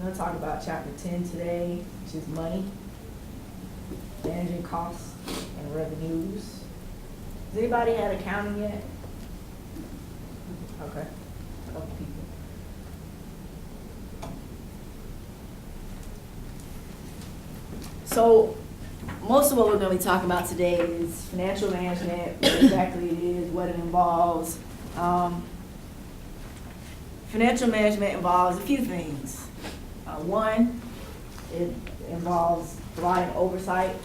I'm gonna talk about chapter 10 today, which is money, managing costs and revenues. Has anybody had accounting yet? Okay, a couple people. So, most of what we're going to be talking about today is financial management, what exactly it is, what it involves. Financial management involves a few things. One, it involves providing oversight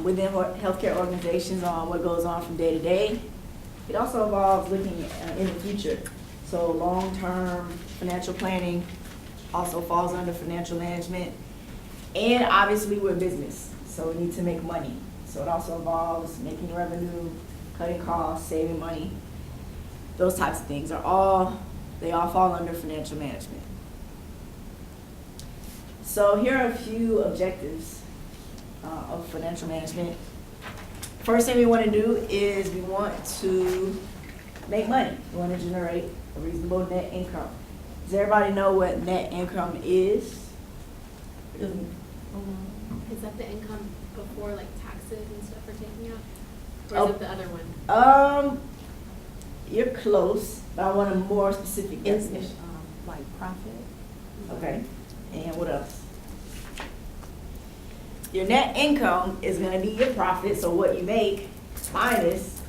within healthcare organizations on what goes on from day to day. It also involves looking in the future. So long-term financial planning also falls under financial management. And obviously we're a business, so we need to make money. So it also involves making revenue, cutting costs, saving money. Those types of things they all fall under financial management. So here are a few objectives of financial management. First thing we want to do is we want to make money. We want to generate a reasonable net income. Does everybody know what net income is? Is that the income before like taxes and stuff are taken out? Or is it the other one? You're close, but I want a more specific Is definition. it like profit? Okay, and what else? Your net income is gonna be your profit, so what you make minus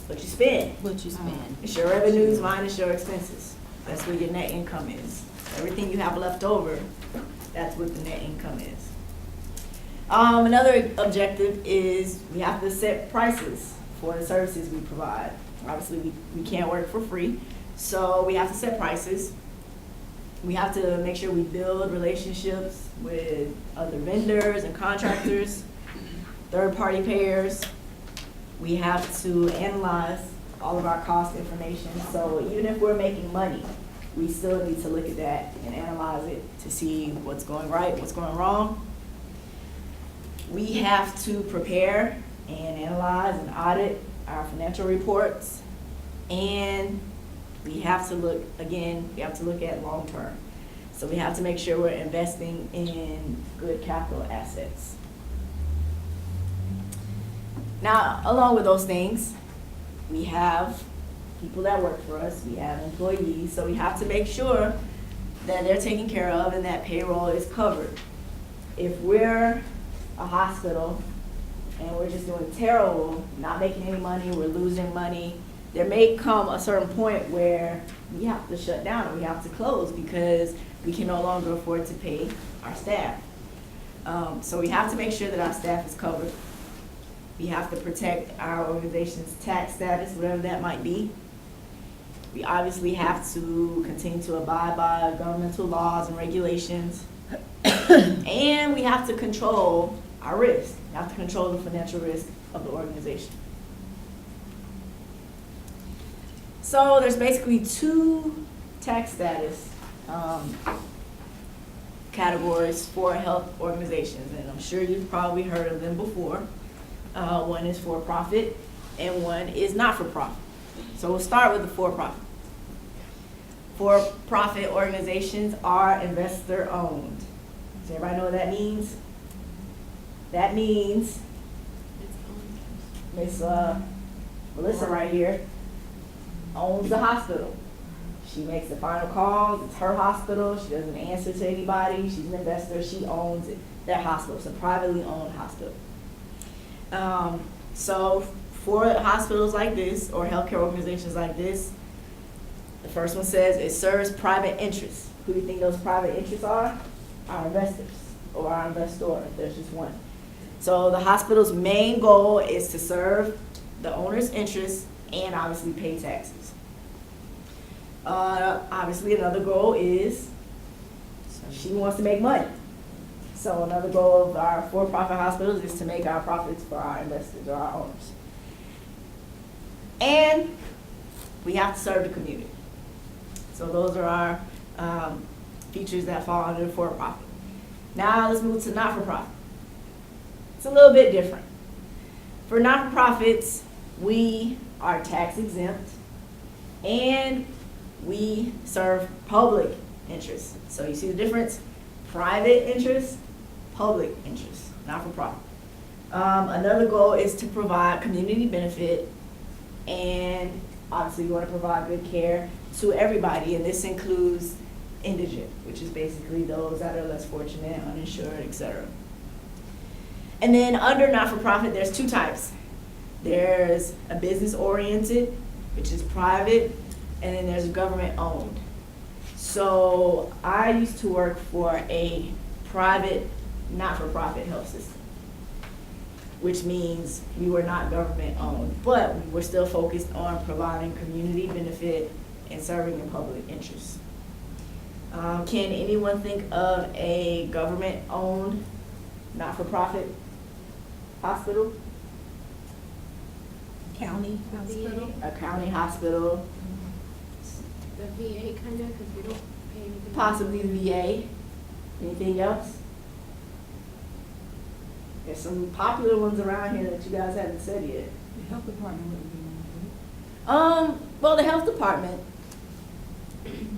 what you spend. What you spend. It's your revenues minus your expenses. That's what your net income is. Everything you have left over, that's what the net income is. Another objective is we have to set prices for the services we provide. Obviously, we can't work for free, so we have to set prices. We have to make sure we build relationships with other vendors and contractors, third-party payers. We have to analyze all of our cost information. So even if we're making money, we still need to look at that and analyze it to see what's going right, what's going wrong. We have to prepare and analyze and audit our financial reports. And we have to look at long term. So we have to make sure we're investing in good capital assets. Now, along with those things, we have people that work for us, we have employees, so we have to make sure that they're taken care of and that payroll is covered. If we're a hospital and we're just doing terrible, not making any money, we're losing money, there may come a certain point where we have to shut down and we have to close because we can no longer afford to pay our staff. So we have to make sure that our staff is covered. We have to protect our organization's tax status, whatever that might be. We obviously have to continue to abide by governmental laws and regulations. And we have to control our risk. We have to control the financial risk of the organization. So there's basically two tax status categories for health organizations, and I'm sure you've probably heard of them before. One is for-profit and one is not-for-profit. So we'll start with the for-profit. For-profit organizations are investor-owned. Does everybody know what that means? That means Miss Melissa right here owns the hospital. She makes the final calls. It's her hospital. She doesn't answer to anybody. She's an investor. She owns it. That hospital. It's a privately owned hospital. So for hospitals like this or healthcare organizations like this, the first one says it serves private interests. Who do you think those private interests are? Our investors or our investor, if there's just one. So the hospital's main goal is to serve the owner's interests and obviously pay taxes. Obviously another goal is she wants to make money. So another goal of our for-profit hospitals is to make our profits for our investors or our owners. And we have to serve the community. So those are our features that fall under the for-profit. Now let's move to not-for-profit. It's a little bit different. For not-for-profits, we are tax exempt and we serve public interest. So you see the difference? Private interest, public interest, not-for-profit. Another goal is to provide community benefit, and obviously you want to provide good care to everybody, and this includes indigent, which is basically those that are less fortunate, uninsured, etc. And then under not-for-profit, there's two types. There's a business-oriented, which is private, and then there's government-owned. So I used to work for a private, not-for-profit health system, which means we were not government-owned, but we were still focused on providing community benefit and serving the public interest. Can anyone think of a government-owned, not-for-profit hospital? County hospital? A county hospital, The VA kind of, because we don't pay anything. possibly the VA. Anything else? There's some popular ones around here that you guys haven't said yet. The health department wouldn't be one Well, the health department,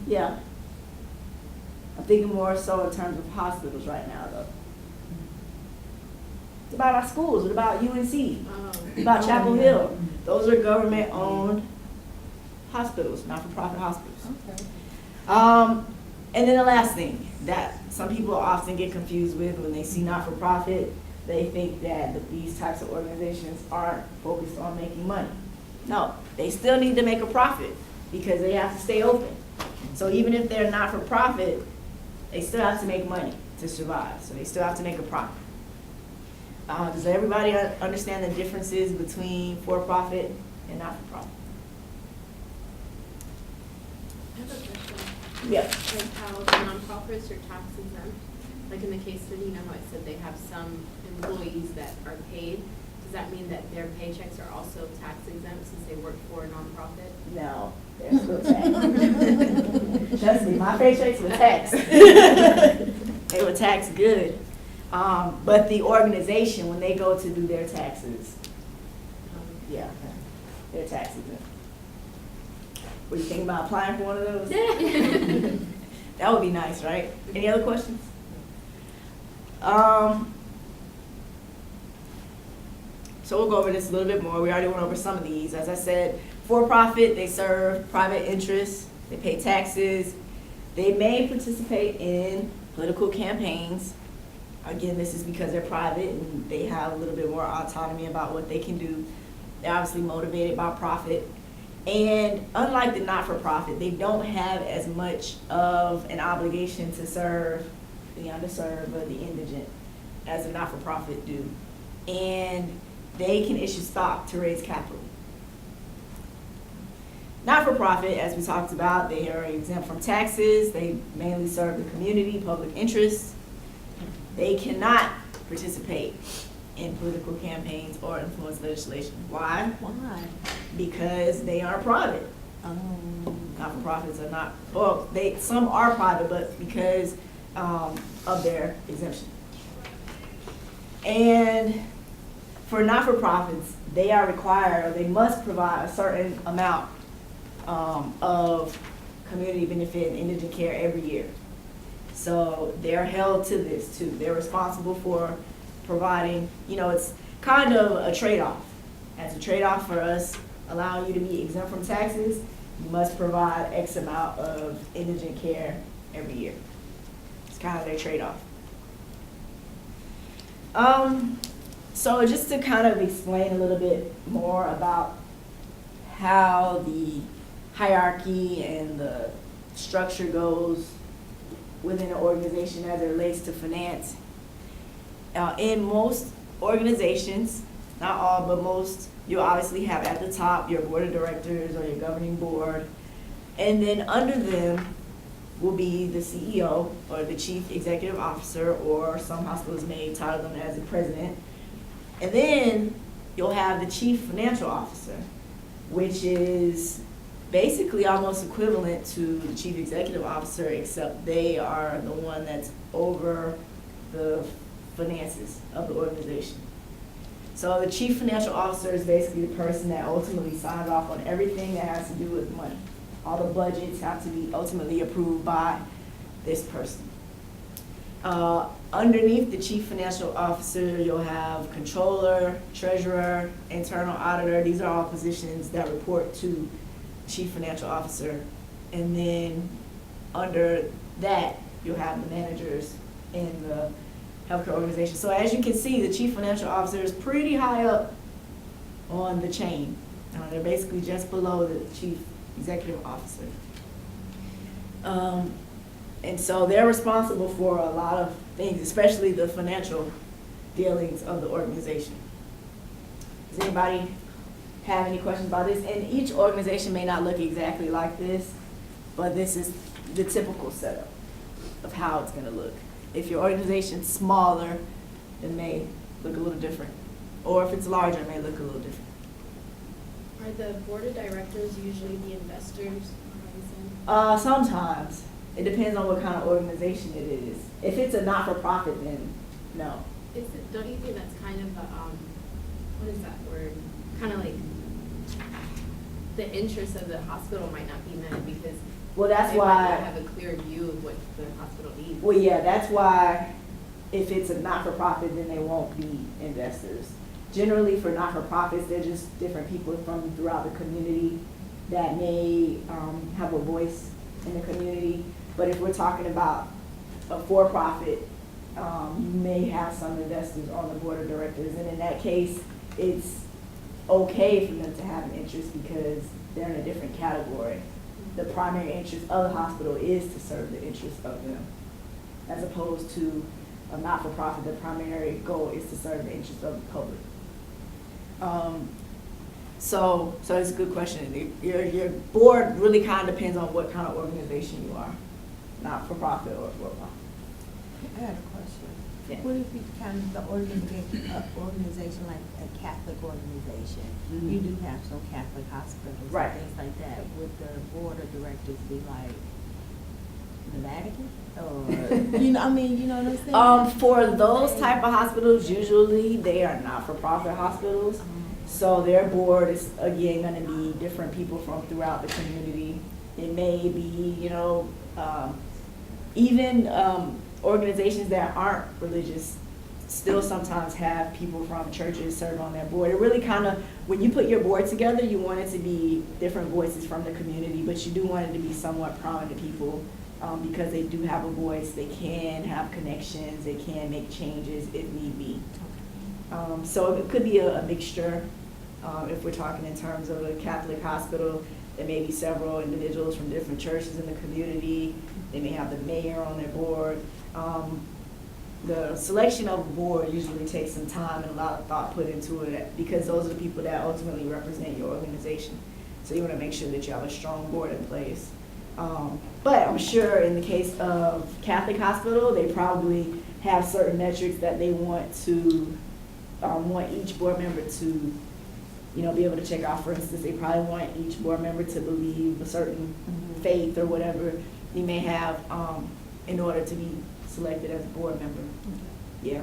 yeah. I'm thinking more so in terms of hospitals right now, though. What about our schools? What about UNC? What about Chapel Hill? Those are government-owned hospitals, not-for-profit hospitals. Okay. And then the last thing that some people often get confused with when they see not-for-profit, they think that these types of organizations aren't focused on making money. No, they still need to make a profit because they have to stay open. So even if they're not-for-profit, they still have to make money to survive. So they still have to make a profit. Does everybody understand the differences between for-profit and not-for-profit? I have a question. Yeah. Like how the nonprofits are tax exempt, like in the case study, you know how I said they have some employees that are paid. Does that mean that their paychecks are also tax exempt since they work for a nonprofit? No, they're still taxed. Trust me, my paychecks were taxed. They were taxed good. But the organization, when they go to do their taxes, yeah, they're tax exempt. What do you think about applying for one of those? That would be nice, right? Any other questions? So we'll go over this a little bit more. We already went over some of these. As I said, for-profit, they serve private interests, they pay taxes, they may participate in political campaigns. Again, this is because they're private and they have a little bit more autonomy about what they can do. They're obviously motivated by profit. And unlike the not-for-profit, they don't have as much of an obligation to serve the underserved or the indigent as the not-for-profit do. And they can issue stock to raise capital. Not-for-profit, as we talked about, they are exempt from taxes. They mainly serve the community, public interest. They cannot participate in political campaigns or influence legislation. Why? Why? Because they are private. Not-for-profits are not, well, some are private, but because of their exemption. And for not-for-profits, they are required, or they must provide a certain amount of community benefit and indigent care every year. So they're held to this too. They're responsible for providing, it's kind of a trade-off. As a trade-off for us allowing you to be exempt from taxes, you must provide X amount of indigent care every year. It's kind of their trade-off. So just to kind of explain a little bit more about how the hierarchy and the structure goes within an organization as it relates to finance. In most organizations, not all, but most, you obviously have at the top your board of directors or your governing board, and then under them will be the CEO or the chief executive officer, or some hospitals may title them as the president. And then you'll have the chief financial officer, which is basically almost equivalent to the chief executive officer, except they are the one that's over the finances of the organization. So the chief financial officer is basically the person that ultimately signs off on everything that has to do with money. All the budgets have to be ultimately approved by this person. Underneath the chief financial officer, you'll have controller, treasurer, internal auditor. These are all positions that report to chief financial officer. And then under that, you'll have the managers in the healthcare organization. So as you can see, the chief financial officer is pretty high up on the chain. They're basically just below the chief executive officer. And so they're responsible for a lot of things, especially the financial dealings of the organization. Does anybody have any questions about this? And each organization may not look exactly like this, but this is the typical setup of how it's going to look. If your organization's smaller, it may look a little different. Or if it's larger, it may look a little different. Are the board of directors usually the investors? Sometimes. It depends on what kind of organization it is. If it's a not-for-profit, then no. Don't you think that's kind of a, what is that word? Kind of like the interest of the hospital might not be met because Well, that's they why. might not have a clear view of what the hospital needs. Well, yeah, that's why if it's a not-for-profit, then they won't be investors. Generally, for not-for-profits, they're just different people from throughout the community that may have a voice in the community. But if we're talking about a for-profit, you may have some investors on the board of directors. And in that case, it's okay for them to have an interest because they're in a different category. The primary interest of the hospital is to serve the interests of them, as opposed to a not-for-profit. The primary goal is to serve the interests of the public. So it's a good question. Your board really kind of depends on what kind of organization you are, not-for-profit or for-profit. I had a question. Yeah. What if you kind of the organization like a Catholic organization? Mhm. You do have some Catholic hospitals Right. and things like that. Would the board of directors be like the Vatican? Or you know what I'm saying? For those type of hospitals, usually they are not-for-profit hospitals. So their board is, again, going to be different people from throughout the community. It may be, even organizations that aren't religious still sometimes have people from churches serve on their board. It really kind of, when you put your board together, you want it to be different voices from the community, but you do want it to be somewhat prominent people because they do have a voice. They can have connections. They can make changes if need be. So it could be a mixture. If we're talking in terms of a Catholic hospital, there may be several individuals from different churches in the community. They may have the mayor on their board. The selection of a board usually takes some time and a lot of thought put into it because those are the people that ultimately represent your organization. So you want to make sure that you have a strong board in place. But I'm sure in the case of Catholic hospital, they probably have certain metrics that they want each board member to be able to check off. For instance, they probably want each board member to believe a certain faith or whatever you may have in order to be selected as a board member. Yeah.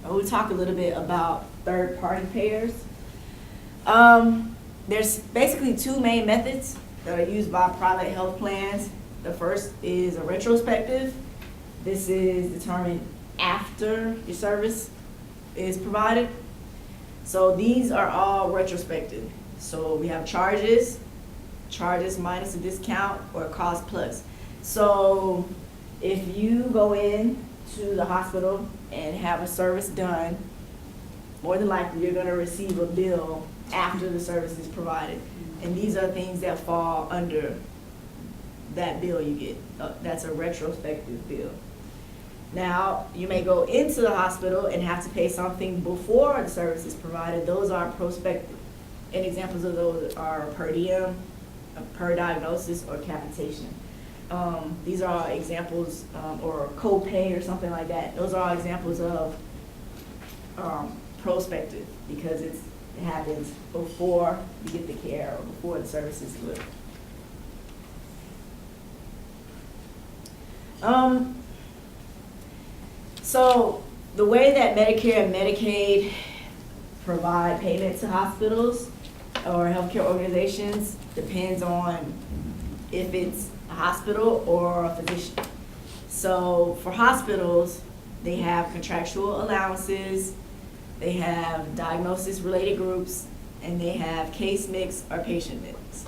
We'll talk a little bit about third-party payers. There's basically two main methods that are used by private health plans. The first is a retrospective. This is determined after your service is provided. So these are all retrospective. So we have charges minus a discount, or cost plus. So if you go in to the hospital and have a service done, more than likely you're gonna receive a bill after the service is provided. And these are things that fall under that bill you get. That's a retrospective bill. Now, you may go into the hospital and have to pay something before the service is provided. Those are prospective. And examples of those are per diem, per diagnosis, or capitation. These are all examples, or co-pay or something like that. Those are all examples of prospective because it happens before you get the care or before the service is delivered. So the way that Medicare and Medicaid provide payment to hospitals or healthcare organizations depends on if it's a hospital or a physician. So for hospitals, they have contractual allowances, they have diagnosis-related groups, and they have case mix or patient mix.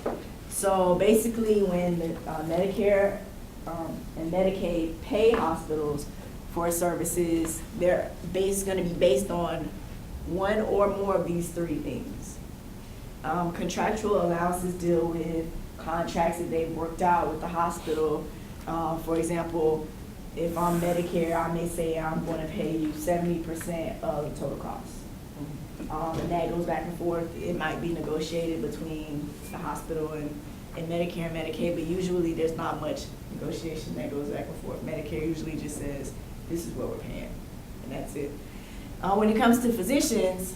So basically, when the Medicare and Medicaid pay hospitals for services, they're gonna be based on one or more of these three things. Contractual allowances deal with contracts that they've worked out with the hospital. For example, if I'm Medicare, I may say I'm gonna pay you 70% of the total cost. And that goes back and forth. It might be negotiated between the hospital and Medicare and Medicaid, but usually there's not much negotiation that goes back and forth. Medicare usually just says, this is what we're paying, and that's it. When it comes to physicians,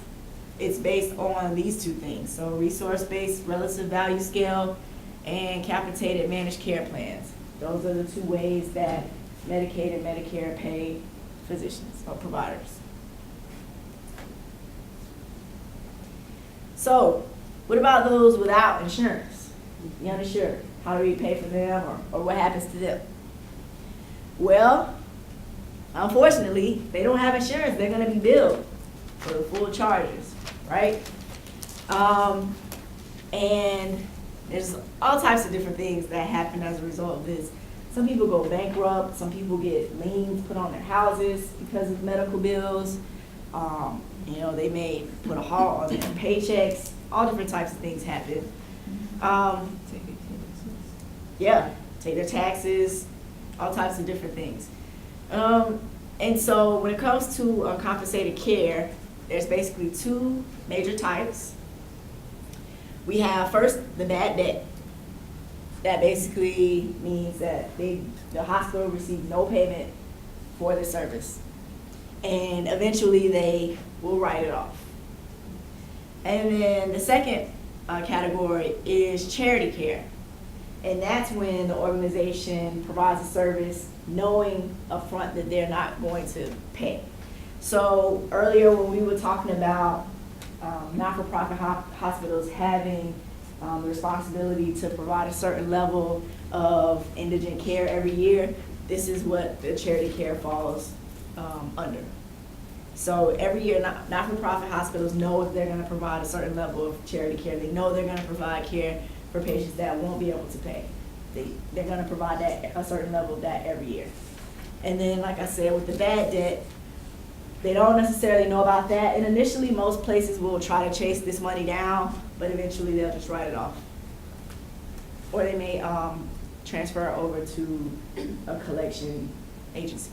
it's based on these two things. So resource-based relative value scale and capitated managed care plans. Those are the two ways that Medicaid and Medicare pay physicians or providers. So, what about those without insurance? The uninsured, how do we pay for them, or what happens to them? Well, unfortunately, if they don't have insurance, they're gonna be billed for the full charges, right? And there's all types of different things that happen as a result of this. Some people go bankrupt, some people get liens put on their houses because of medical bills. You know, they may put a halt on their paychecks. All different types of things happen. Yeah, take their taxes, all types of different things. And so when it comes to compensated care, there's basically two major types. We have first the bad debt. That basically means that the hospital received no payment for the service. And eventually they will write it off. And then the second category is charity care. And that's when the organization provides a service knowing upfront that they're not going to pay. So earlier when we were talking about not-for-profit hospitals having the responsibility to provide a certain level of indigent care every year, this is what the charity care falls under. So every year, not-for-profit hospitals know if they're going to provide a certain level of charity care. They know they're going to provide care for patients that won't be able to pay. They're going to provide that a certain level of that every year. And then, like I said, with the bad debt, they don't necessarily know about that. And initially, most places will try to chase this money down, but eventually they'll just write it off. Or they may transfer it over to a collection agency.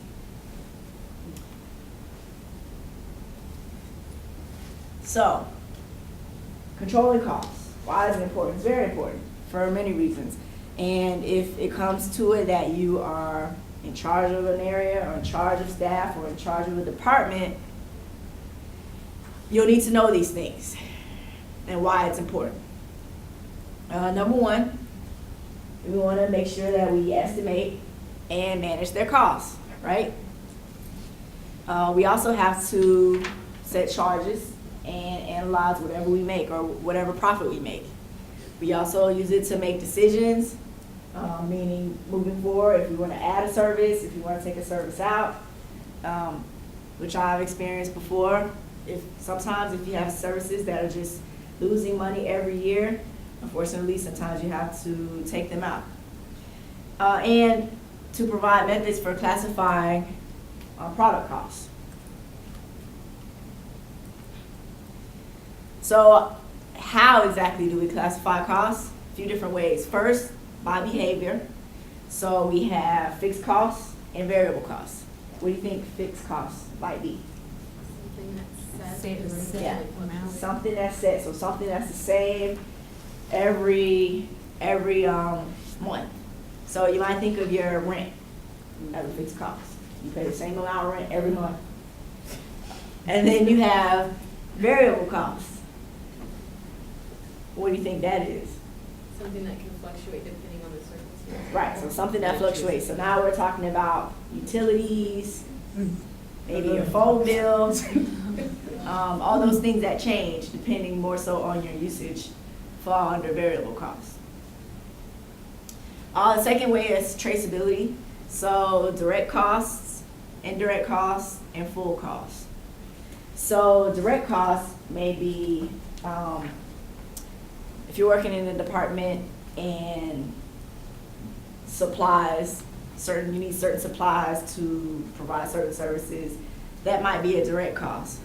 So, controlling costs. Why is it important? It's very important for many reasons. And if it comes to it that you are in charge of an area or in charge of staff or in charge of a department, you'll need to know these things and why it's important. Number one, we want to make sure that we estimate and manage their costs, right? We also have to set charges and analyze whatever we make or whatever profit we make. We also use it to make decisions, meaning moving forward, if we want to add a service, if we want to take a service out, which I've experienced before. Sometimes if you have services that are just losing money every year, unfortunately, sometimes you have to take them out. And to provide methods for classifying product costs. So how exactly do we classify costs? A few different ways. First, by behavior. So we have fixed costs and variable costs. What do you think fixed costs might be? Something that's set. Yeah, something that's set. So something that's the same every month. So you might think of your rent as a fixed cost. You pay the same amount of rent every month. And then you have variable costs. What do you think that is? Something that can fluctuate depending on the circumstances. Right, so something that fluctuates. So now we're talking about utilities, maybe your phone bills, all those things that change depending more so on your usage fall under variable costs. The second way is traceability. So direct costs, indirect costs, and full costs. So direct costs may be, if you're working in a department and supplies, you need certain supplies to provide certain services, that might be a direct cost.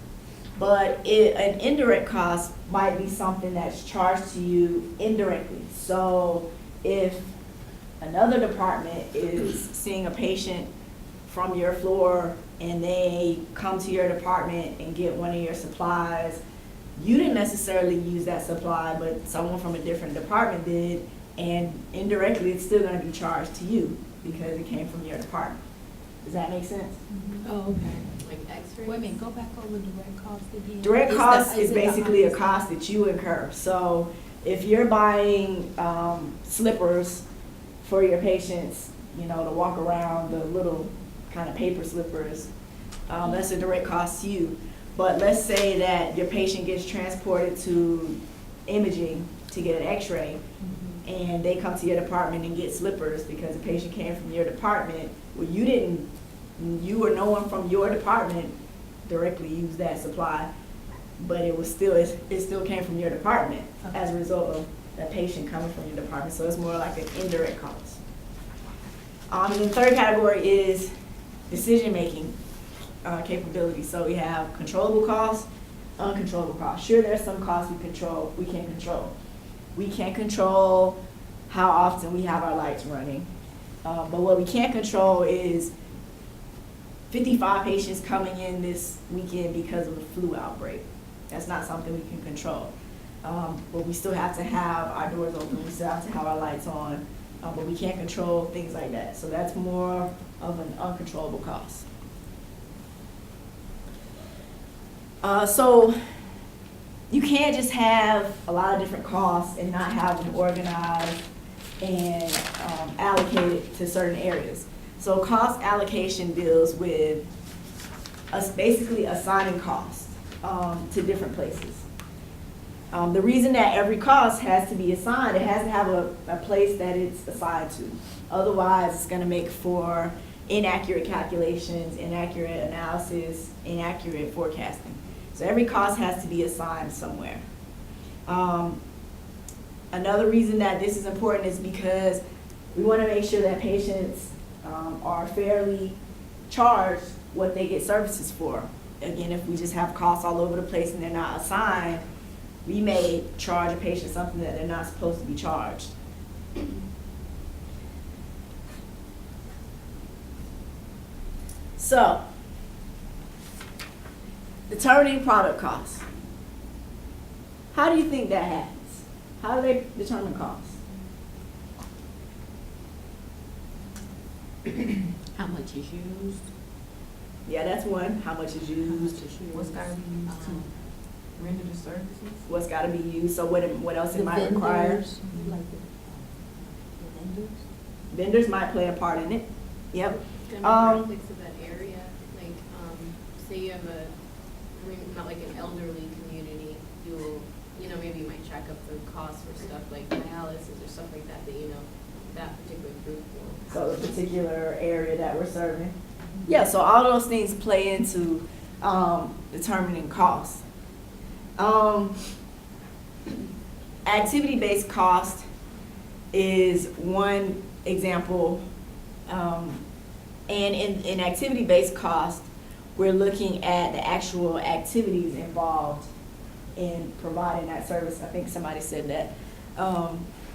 But an indirect cost might be something that's charged to you indirectly. So if another department is seeing a patient from your floor and they come to your department and get one of your supplies, you didn't necessarily use that supply, but someone from a different department did, and indirectly it's still going to be charged to you because it came from your department. Does that make sense? Oh, okay. Like X-rays? Wait a minute, go back over direct cost again. Direct cost is it the basically a opposite? cost that you incur. So if you're buying slippers for your patients, to walk around, the little kind of paper slippers, that's a direct cost to you. But let's say that your patient gets transported to imaging to get an x-ray, and they come to your department and get slippers because the patient came from your department. Well, you or no one from your department directly used that supply, but it still came from your department as a result of that patient coming from your department. So it's more like an indirect cost. And the third category is decision-making capability. So we have controllable costs, uncontrollable costs. Sure, there's some costs we can't control. We can't control how often we have our lights running. But what we can't control is 55 patients coming in this weekend because of a flu outbreak. That's not something we can control. But we still have to have our doors open. We still have to have our lights on. But we can't control things like that. So that's more of an uncontrollable cost. So you can't just have a lot of different costs and not have them organized and allocated to certain areas. So cost allocation deals with us basically assigning costs to different places. The reason that every cost has to be assigned, it has to have a place that it's assigned to. Otherwise, it's going to make for inaccurate calculations, inaccurate analysis, inaccurate forecasting. So every cost has to be assigned somewhere. Another reason that this is important is because we want to make sure that patients are fairly charged what they get services for. Again, if we just have costs all over the place and they're not assigned, we may charge a patient something that they're not supposed to be charged. So, determining product costs. How do you think that happens? How do they determine costs? How much is used? Yeah, that's one. How much is used? What's gotta be used to render the services? What's got to be used? So what else it might require? Like the vendors? Vendors might play a part in it. Yep. It's gonna be conflicts of that area, like, say you have not like an elderly community, you'll, maybe you might check up the costs for stuff like dialysis or stuff like that, that particular group will. So the particular area that we're serving. Yeah, so all those things play into determining costs. Activity-based cost is one example. And in activity-based cost, we're looking at the actual activities involved in providing that service. I think somebody said that.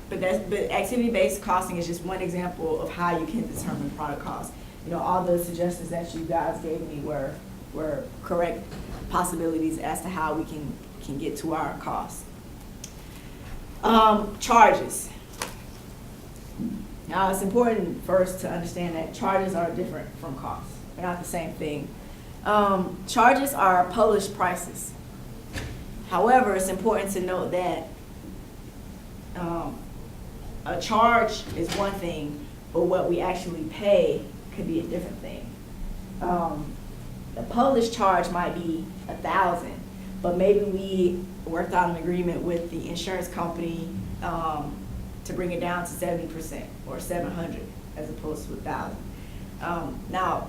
But activity-based costing is just one example of how you can determine product cost. All the suggestions that you guys gave me were correct possibilities as to how we can get to our costs. Charges. Now, it's important first to understand that charges are different from costs. They're not the same thing. Charges are published prices. However, it's important to note that a charge is one thing, but what we actually pay could be a different thing. The published charge might be $1,000, but maybe we worked out an agreement with the insurance company, to bring it down to 70% or 700 as opposed to 1,000. Now,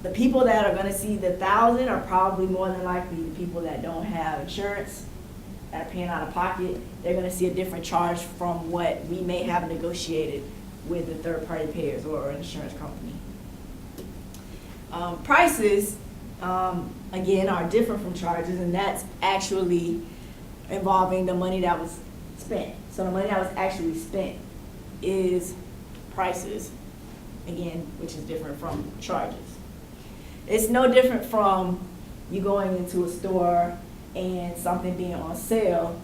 the people that are gonna see the 1,000 are probably more than likely the people that don't have insurance, that are paying out of pocket. They're gonna see a different charge from what we may have negotiated with the third-party payers or an insurance company. Prices, again, are different from charges, and that's actually involving the money that was spent. So the money that was actually spent is prices, again, which is different from charges. It's no different from you going into a store and something being on sale,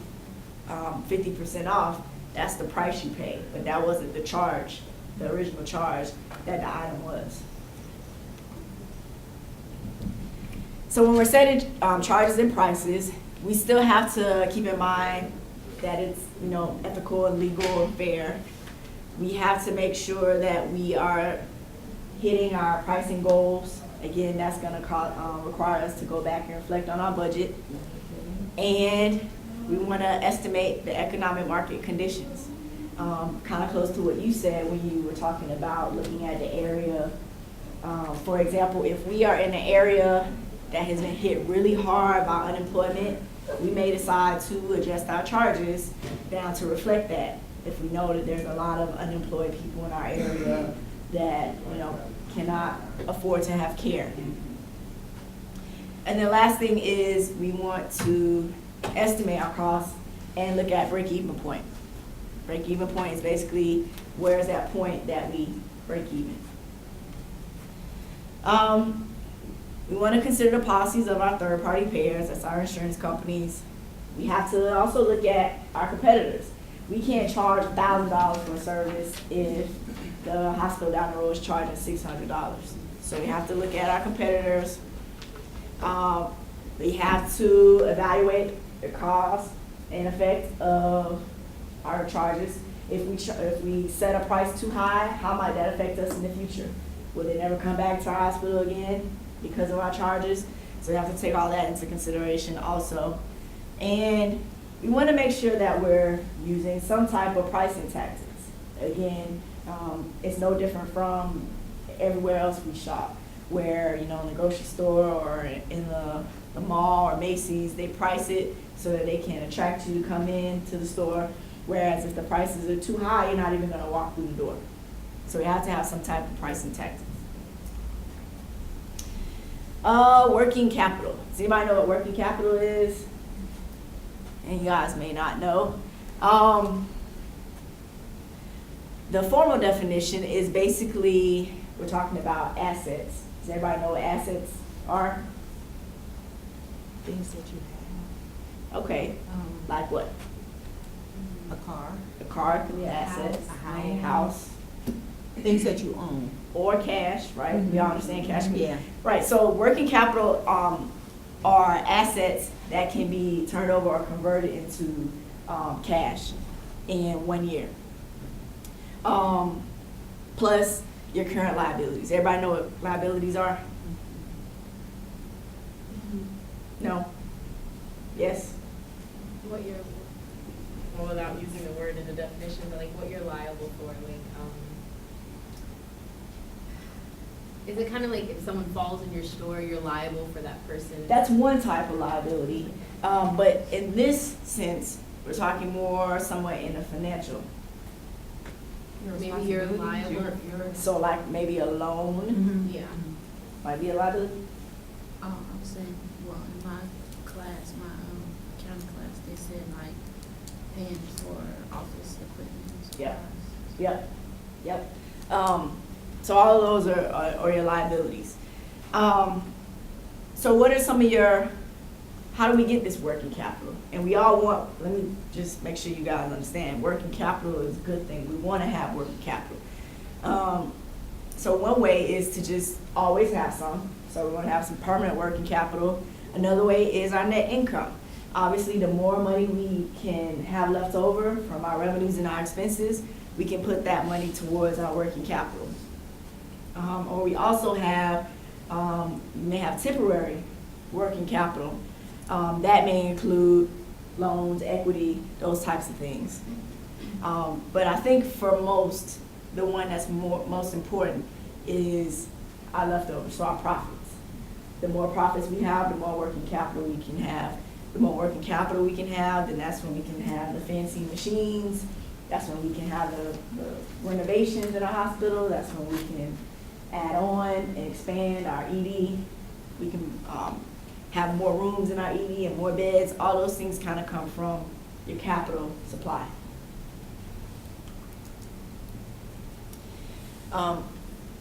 50% off. That's the price you pay, but that wasn't the charge, the original charge that the item was. So when we're setting charges and prices, we still have to keep in mind that it's, you know, ethical and legal and fair. We have to make sure that we are hitting our pricing goals. Again, that's gonna require us to go back and reflect on our budget. And we wanna estimate the economic market conditions. Kind of close to what you said when you were talking about looking at the area. For example, if we are in an area that has been hit really hard by unemployment, we may decide to adjust our charges down to reflect that. If we know that there's a lot of unemployed people in our area that, you know, cannot afford to have care. And the last thing is we want to estimate our costs and look at break-even point. Break-even point is basically where is that point that we break even. We want to consider the policies of our third-party payers, that's our insurance companies. We have to also look at our competitors. We can't charge $1,000 for a service if the hospital down the road is charging $600. So we have to look at our competitors. We have to evaluate the cost and effect of our charges. If we set a price too high, how might that affect us in the future? Will they never come back to our hospital again because of our charges? So we have to take all that into consideration also. And we want to make sure that we're using some type of pricing tactics. Again, it's no different from everywhere else we shop, where, you know, in the grocery store or in the mall or Macy's, they price it so that they can attract you to come in to the store. Whereas if the prices are too high, you're not even going to walk through the door. So we have to have some type of pricing tactics. Working capital. Does anybody know what working capital is? And you guys may not know. The formal definition is basically, we're talking about assets. Does everybody know what assets are? Things that you have. Okay, like what? A car. A car can be an asset. A house. Things that you own. Or cash, right? We all understand cash. Yeah. Right, so working capital are assets that can be turned over or converted into cash in 1 year. Plus your current liabilities. Everybody know what liabilities are? No? Yes? What you're, well, without using the word in the definition, but like what you're liable for, like, is it kind of like if someone falls in your store, you're liable for that person? That's one type of liability. But in this sense, we're talking more somewhat in the financial. Maybe you're liable. So like maybe a loan Yeah. might be a liability. I was saying, well, in my class, my accounting class, they said like paying for office equipment and Yeah. supplies. Yep. So all of those are your liabilities. So what are some of your, how do we get this working capital? And we all want, let me just make sure you guys understand, working capital is a good thing. We want to have working capital. So one way is to just always have some. So we want to have some permanent working capital. Another way is our net income. Obviously, the more money we can have left over from our revenues and our expenses, we can put that money towards our working capital. Or we also have, you may have temporary working capital. That may include loans, equity, those types of things. But I think for most, the one that's most important is our leftovers, so our profits. The more profits we have, the more working capital we can have. The more working capital we can have, then that's when we can have the fancy machines. That's when we can have the renovations in our hospital. That's when we can add on and expand our ED. We can have more rooms in our ED and more beds. All those things kind of come from your capital supply.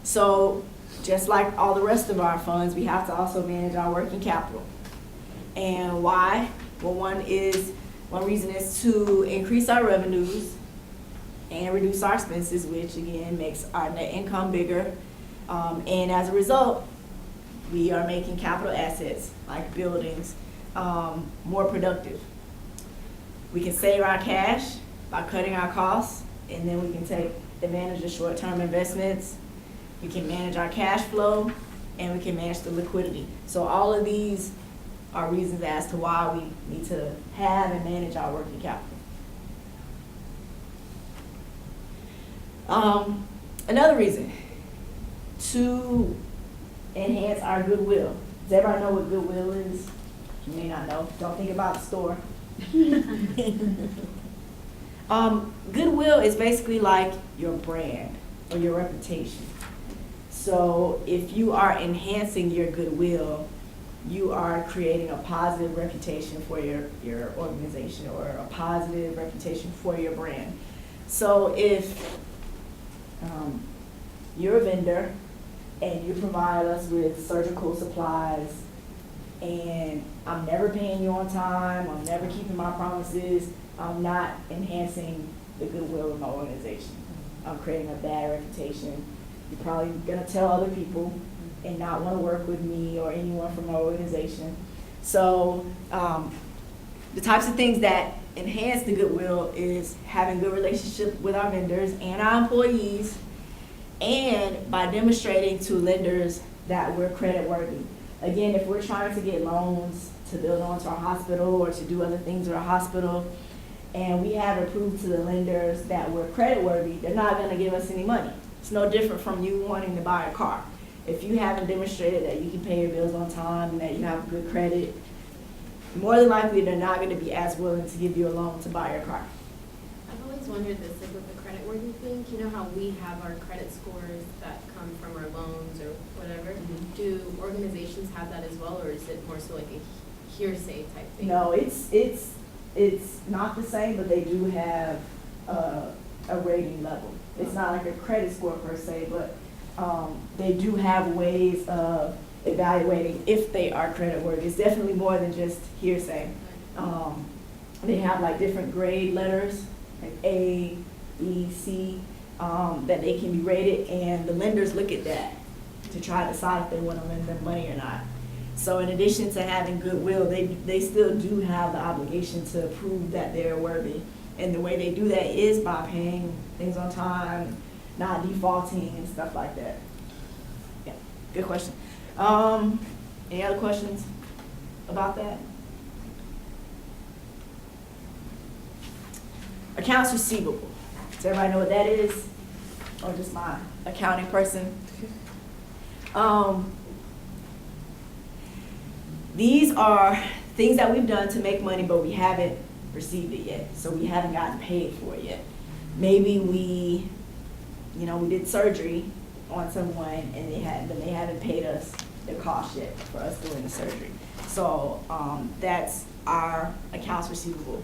So just like all the rest of our funds, we have to also manage our working capital. And why? Well, one reason is to increase our revenues and reduce our expenses, which again makes our net income bigger. And as a result, we are making capital assets like buildings more productive. We can save our cash by cutting our costs, and then we can take advantage of short-term investments. We can manage our cash flow, and we can manage the liquidity. So all of these are reasons as to why we need to have and manage our working capital. Another reason, to enhance our goodwill. Does everybody know what goodwill is? You may not know. Don't think about the store. Goodwill is basically like your brand or your reputation. So if you are enhancing your goodwill, you are creating a positive reputation for your organization or a positive reputation for your brand. So if you're a vendor and you provide us with surgical supplies and I'm never paying you on time, I'm never keeping my promises, I'm not enhancing the goodwill of my organization. I'm creating a bad reputation. You're probably gonna tell other people and not wanna work with me or anyone from my organization. So the types of things that enhance the goodwill is having good relationship with our vendors and our employees, and by demonstrating to lenders that we're credit worthy. Again, if we're trying to get loans to build onto our hospital or to do other things at our hospital, and we haven't proved to the lenders that we're credit worthy, they're not gonna give us any money. It's no different from you wanting to buy a car. If you haven't demonstrated that you can pay your bills on time and that you have good credit, more than likely they're not gonna be as willing to give you a loan to buy your car. I've always wondered this, like with the credit worthy thing, you know how we have our credit scores that come from our loans or whatever? Mhm. Do organizations have that as well, or is it more so like a hearsay type thing? No, it's not the same, but they do have a rating level. It's not like a credit score per se, but they do have ways of evaluating if they are credit worthy. It's definitely more than just hearsay. They have like different grade letters, like A, B, C, that they can be rated, and the lenders look at that to try to decide if they want to lend them money or not. So in addition to having goodwill, they still do have the obligation to prove that they're worthy. And the way they do that is by paying things on time, not defaulting and stuff like that. Yeah, good question. Any other questions about that? Accounts receivable. Does everybody know what that is? Or just my accounting person? These are things that we've done to make money, but we haven't received it yet. So we haven't gotten paid for it yet. Maybe we did surgery on someone and they haven't paid us the cost yet for us doing the surgery. So that's our accounts receivable.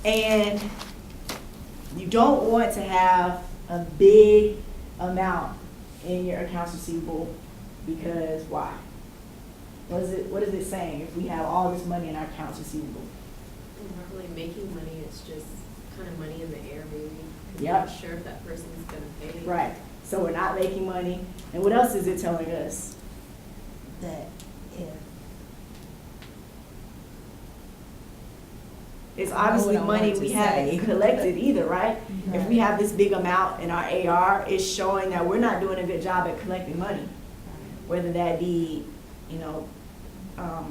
And you don't want to have a big amount in your accounts receivable, because why? What is it saying if we have all this money in our accounts receivable? We're not really making money, it's just kind of money in the air maybe. 'Cause Yep. We're not sure if that person's gonna pay. Right. So we're not making money. And what else is it telling us? That if It's I know obviously what I money want we to haven't say. collected either, right? If we Right. have this big amount in our AR, it's showing that we're not doing a good job at collecting money. Whether that be,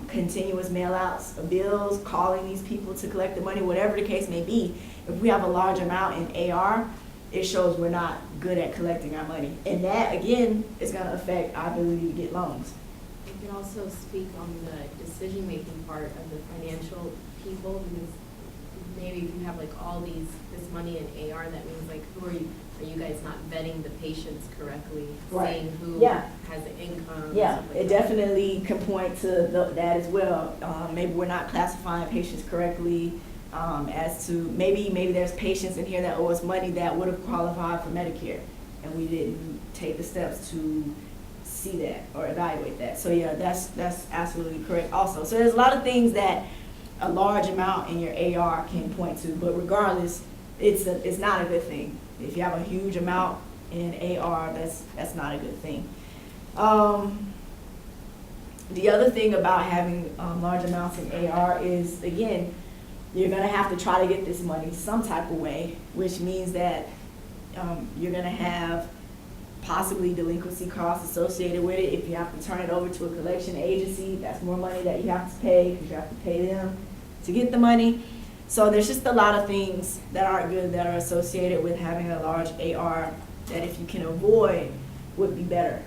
continuous mail outs of bills, calling these people to collect the money, whatever the case may be. If we have a large amount in AR, it shows we're not good at collecting our money. And that, again, is gonna affect our ability to get loans. You can also speak on the decision-making part of the financial people, because maybe if you have like all this money in AR, that means like, who are you guys not vetting the patients correctly? Right. Saying who Yeah. has the income? Yeah, stuff like it that. definitely can point to that as well. Maybe we're not classifying patients correctly, as to, maybe there's patients in here that owe us money that would have qualified for Medicare, and we didn't take the steps to see that or evaluate that. So yeah, that's absolutely correct also. So there's a lot of things that a large amount in your AR can point to, but regardless, it's not a good thing. If you have a huge amount in AR, that's not a good thing. The other thing about having large amounts in AR is, again, you're gonna have to try to get this money some type of way, which means that you're gonna have possibly delinquency costs associated with it. If you have to turn it over to a collection agency, that's more money that you have to pay, because you have to pay them to get the money. So there's just a lot of things that aren't good that are associated with having a large AR that, if you can avoid, would be better.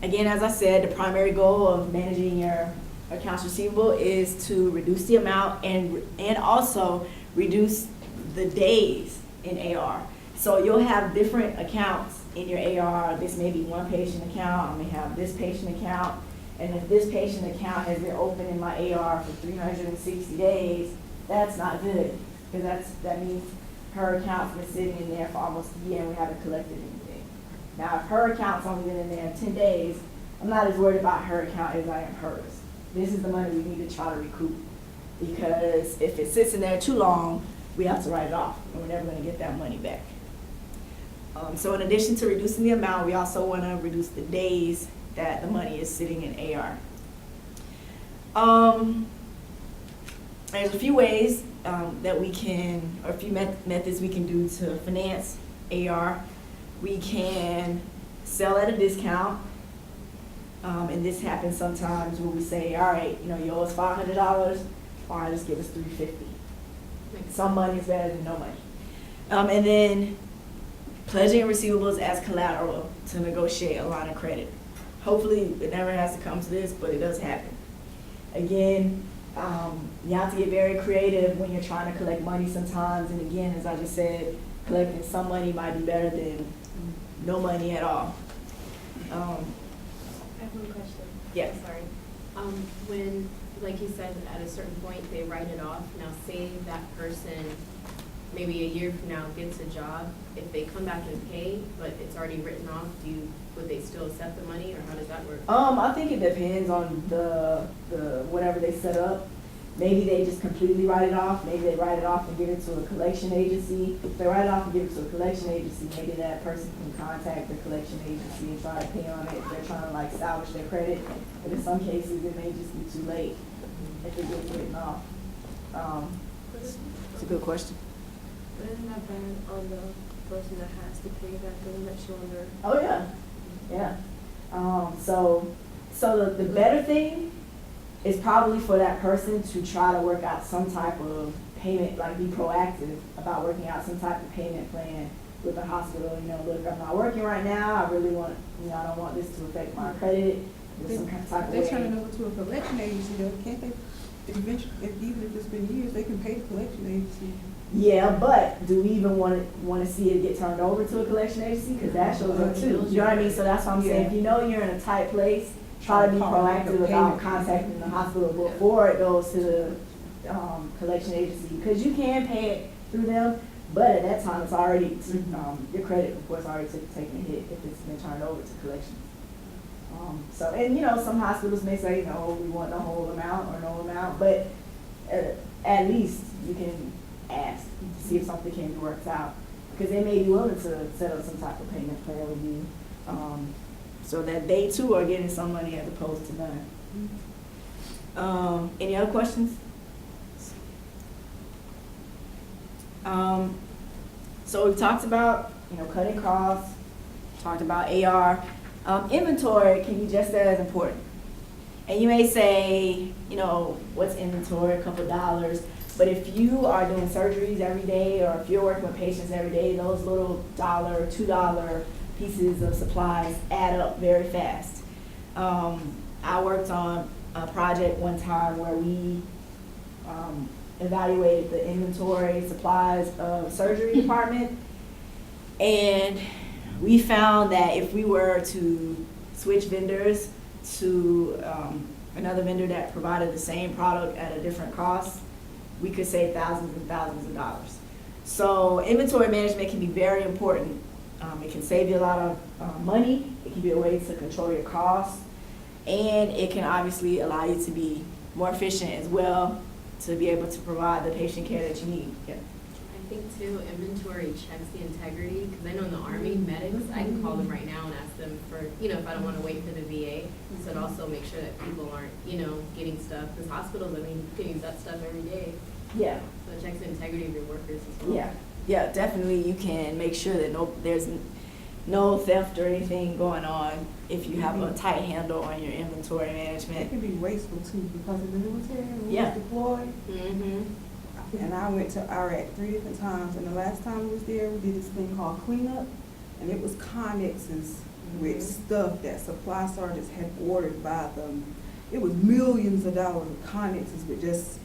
Again, as I said, the primary goal of managing your accounts receivable is to reduce the amount and also reduce the days in AR. So you'll have different accounts in your AR. This may be one patient account, I may have this patient account, and if this patient account has been open in my AR for 360 days, that's not good, because that means her account's been sitting in there for almost a year and we haven't collected anything. Now, if her account's only been in there 10 days, I'm not as worried about her account as I am hers. This is the money we need to try to recoup, because if it sits in there too long, we have to write it off, and we're never going to get that money back. So in addition to reducing the amount, we also want to reduce the days that the money is sitting in AR. There's a few ways that we can, or a few methods we can do to finance AR. We can sell at a discount, and this happens sometimes where we say, all right, you owe us $500, all right, just give us $350. Some money is better than no money. And then pledging receivables as collateral to negotiate a line of credit. Hopefully it never has to come to this, but it does happen. Again, you have to get very creative when you're trying to collect money sometimes, and again, as I just said, collecting some money might be better than no money at all. I have one question. Yeah. Sorry. When, like you said, at a certain point, they write it off. Now, say that person, maybe a year from now, gets a job. If they come back and pay, but it's already written off, would they still accept the money, or how does that work? I think it depends on the whatever they set up. Maybe they just completely write it off. Maybe they write it off and give it to a collection agency. If they write it off and give it to a collection agency, maybe that person can contact the collection agency and try to pay on it if they're trying to salvage their credit. But in some cases, it may just be too late if it gets written off. It's a good question. But isn't that bad on the person that has to pay that, doesn't that show on their? Oh, yeah, yeah. So the better thing is probably for that person to try to work out some type of payment, be proactive about working out some type of payment plan with the hospital. Look, I'm not working right now, I really want, I don't want this to affect my credit. There's some type of way. They turn it over to a collection agency though, can't they? Eventually, even if it's been years, they can pay the collection agency. Yeah, but do we even want to see it get turned over to a collection agency? Because that shows up too. You know what I mean? So that's what I'm saying. If you know you're in a tight place, try to be proactive about contacting the hospital before it goes to the collection agency. Because you can pay it through them, but at that time it's already, your credit report's already taken a hit if it's been turned over to collections. And some hospitals may say, no, we want the whole amount or no amount, but at least you can ask to see if something can be worked out, because they may be willing to set up some type of payment plan with you, so that they too are getting some money as opposed to none. Any other questions? So we've talked about cutting costs, talked about AR. Inventory can be just as important. And you may say, you know, what's inventory, a couple dollars, but if you are doing surgeries every day, or if you're working with patients every day, those little $1, $2 pieces of supplies add up very fast. I worked on a project one time where we evaluated the inventory supplies of surgery department, and we found that if we were to switch vendors to another vendor that provided the same product at a different cost, we could save thousands and thousands of dollars. So inventory management can be very important. It can save you a lot of money. It can be a way to control your costs, and it can obviously allow you to be more efficient as well, to be able to provide the patient care that you need. Yeah. I think too, inventory checks the integrity, because I know in the Army, medics, I can call them right now and ask them for, you know, if I don't want to wait for the VA. So it also makes sure that people aren't, you know, getting stuff, because hospitals, I mean, you can use that stuff every day. Yeah. So it checks the integrity of your workers as well. Yeah. Yeah, definitely you can make sure that there's no theft or anything going on if you have a tight handle on your inventory It management. can be wasteful too, because in the military, when we Yeah. was deployed, Mm-hmm. and I went to Iraq 3 different times, and the last time we was there, we did this thing called cleanup, and it was connexes with stuff that supply sergeants had ordered by them. It was millions of dollars of connexes with just,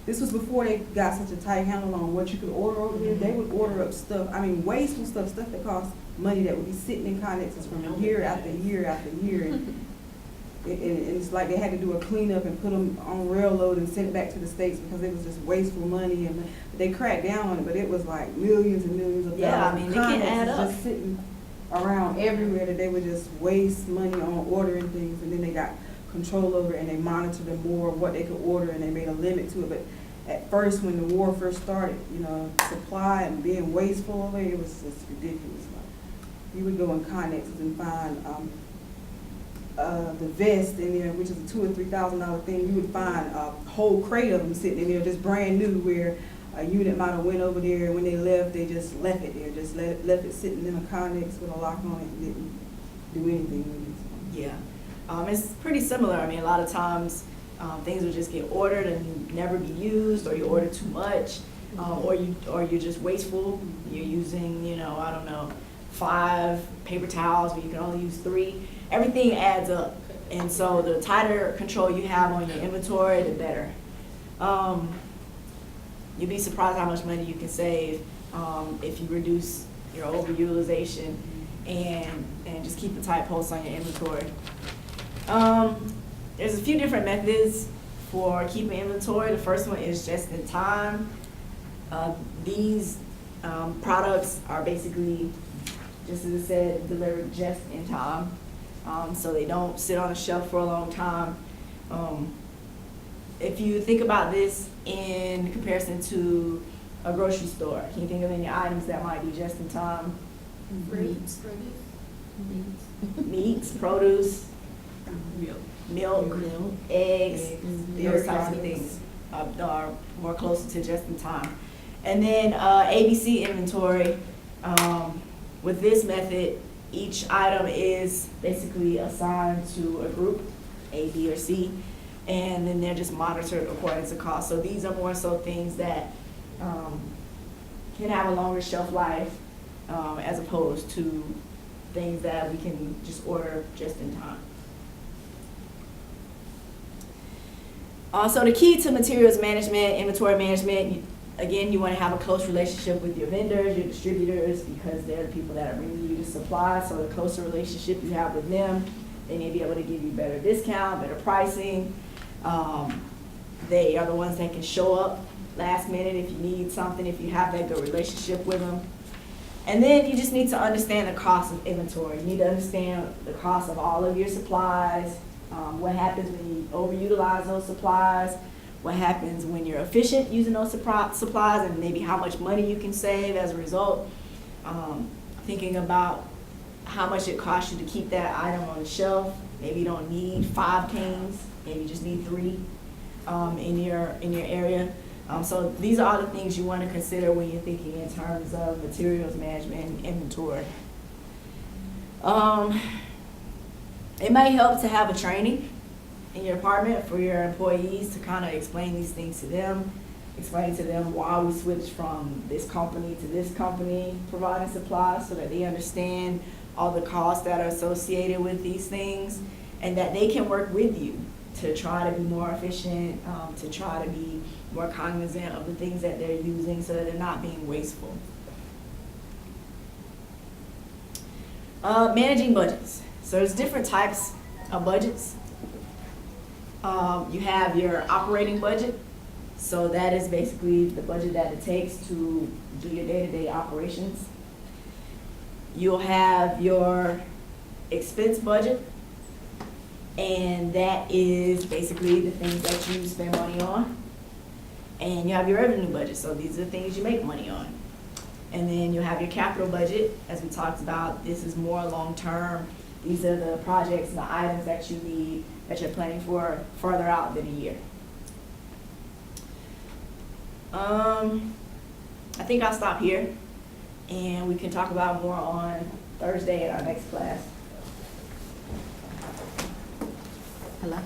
this was before they got such a tight handle on what you could order over there. They would order up stuff, I mean, wasteful stuff that cost money that would be sitting in connexes from year after year after year. And it's like they had to do a cleanup and put them on railroad and send it back to the States because it was just wasteful money. And they cracked down on it, but it was like millions and millions of dollars. Yeah, I mean, it can add Connexes up. just sitting around everywhere that they would just waste money on ordering things, and then they got control over it and they monitored them more what they could order, and they made a limit to it. But at first, when the war first started, you know, supply and being wasteful over it was just ridiculous. Like, you would go in Connexes and find the vest in there, which is a $2,000 or $3,000 thing. You would find a whole crate of them sitting in there, just brand new, where a unit might have went over there, and when they left, they just left it there, just left it sitting in a Connex with a lock on it and didn't do anything with it. Yeah. It's pretty similar. I mean, a lot of times things will just get ordered and never be used, or you order too much, or you're just wasteful. You're using, you know, I don't know, 5 paper towels, but you can only use 3. Everything adds up, and so the tighter control you have on your inventory, the better. You'd be surprised how much money you can save if you reduce your overutilization and just keep a tight pulse on your inventory. There's a few different methods for keeping inventory. The first one is just in time. These products are basically, just as I said, delivered just in time. So they don't sit on a shelf for a long time. If you think about this in comparison to a grocery store, can you think of any items that might be just in time? Meats. Meats, produce, milk, eggs, those types of things are more closer to just in time. And then ABC inventory, with this method, each item is basically assigned to a group, A, B, or C, and then they're just monitored according to cost. So these are more so things that can have a longer shelf life as opposed to things that we can just order just in time. So the key to materials management, inventory management, again, you want to have a close relationship with your vendors, your distributors, because they're the people that are bringing you the supply. So the closer relationship you have with them, they may be able to give you better discount, better pricing. They are the ones that can show up last minute if you need something, if you have that good relationship with them. And then you just need to understand the cost of inventory. You need to understand the cost of all of your supplies, what happens when you overutilize those supplies, what happens when you're efficient using those supplies, and maybe how much money you can save as a result. Thinking about how much it costs you to keep that item on the shelf. Maybe you don't need 5 canes, maybe you just need 3 in your area. So these are all the things you want to consider when you're thinking in terms of materials management and inventory. It might help to have a training in your department for your employees to kind of explain these things to them, explain to them why we switched from this company to this company providing supplies so that they understand all the costs that are associated with these things and that they can work with you to try to be more efficient, to try to be more cognizant of the things that they're using so that they're not being wasteful. Managing budgets. So there's different types of budgets. You have your operating budget. So that is basically the budget that it takes to do your day-to-day operations. You'll have your expense budget, and that is basically the things that you spend money on. And you have your revenue budget, so these are the things you make money on. And then you'll have your capital budget, as we talked about. This is more long-term. These are the projects and the items that you need, that you're planning for further out than a year. I think I'll stop here, and we can talk about more on Thursday in our next class. Hello?